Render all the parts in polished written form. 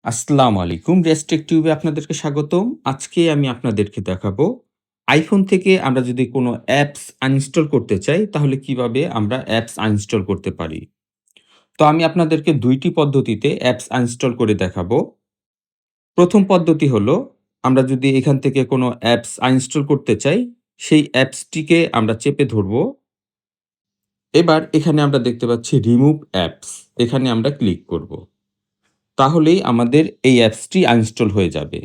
আসসালামু আলাইকুম। রেস্ট্রিক টিউবে আপনাদেরকে স্বাগতম। আজকে আমি আপনাদেরকে দেখাবো iPhone থেকে আমরা যদি কোনো অ্যাপস আনইনস্টল করতে চাই, তাহলে কিভাবে আমরা অ্যাপস আনইনস্টল করতে পারি। তো আমি আপনাদেরকে ২ টি পদ্ধতিতে অ্যাপস আনইনস্টল করে দেখাবো। ১ম পদ্ধতি হলো, আমরা যদি এখান থেকে কোনো অ্যাপস আনইনস্টল করতে চাই, সেই অ্যাপসটিকে আমরা চেপে ধরবো। এবার এখানে আমরা দেখতে পাচ্ছি রিমুভ অ্যাপস। এখানে আমরা ক্লিক করব। তাহলেই আমাদের এই অ্যাপসটি আনইনস্টল হয়ে যাবে।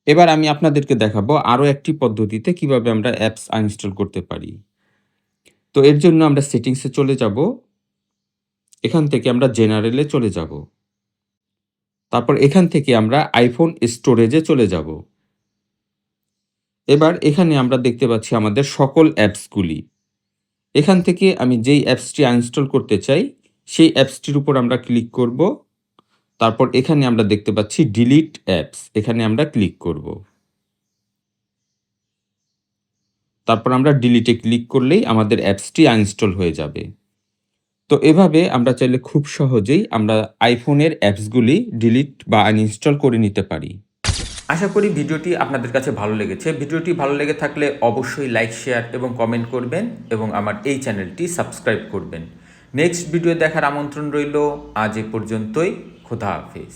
এবার আমি আপনাদেরকে দেখাবো আরো একটি পদ্ধতিতে কিভাবে আমরা অ্যাপস আনইনস্টল করতে পারি। তো এর জন্য আমরা সেটিংসে চলে যাব। এখান থেকে আমরা জেনারেলে চলে যাব। তারপর এখান থেকে আমরা iPhone স্টোরেজে চলে যাব। এবার এখানে আমরা দেখতে পাচ্ছি আমাদের সকল অ্যাপসগুলি। এখান থেকে আমি যেই অ্যাপসটি আনইনস্টল করতে চাই, সেই অ্যাপসটির উপর আমরা ক্লিক করব। তারপর এখানে আমরা দেখতে পাচ্ছি ডিলিট অ্যাপস। এখানে আমরা ক্লিক করব। তারপর আমরা ডিলিটে ক্লিক করলেই আমাদের অ্যাপসটি আনইনস্টল হয়ে যাবে। তো এভাবে আমরা চাইলে খুব সহজেই আমরা আইফোনের অ্যাপসগুলি ডিলিট বা আনইনস্টল করে নিতে পারি। আশা করি ভিডিওটি আপনাদের কাছে ভালো লেগেছে। ভিডিওটি ভালো লেগে থাকলে অবশ্যই লাইক, শেয়ার এবং কমেন্ট করবেন এবং আমার এই চ্যানেলটি সাবস্ক্রাইব করবেন। নেক্সট ভিডিও দেখার আমন্ত্রণ রইল। আজ এ পর্যন্তই। খোদা হাফেজ।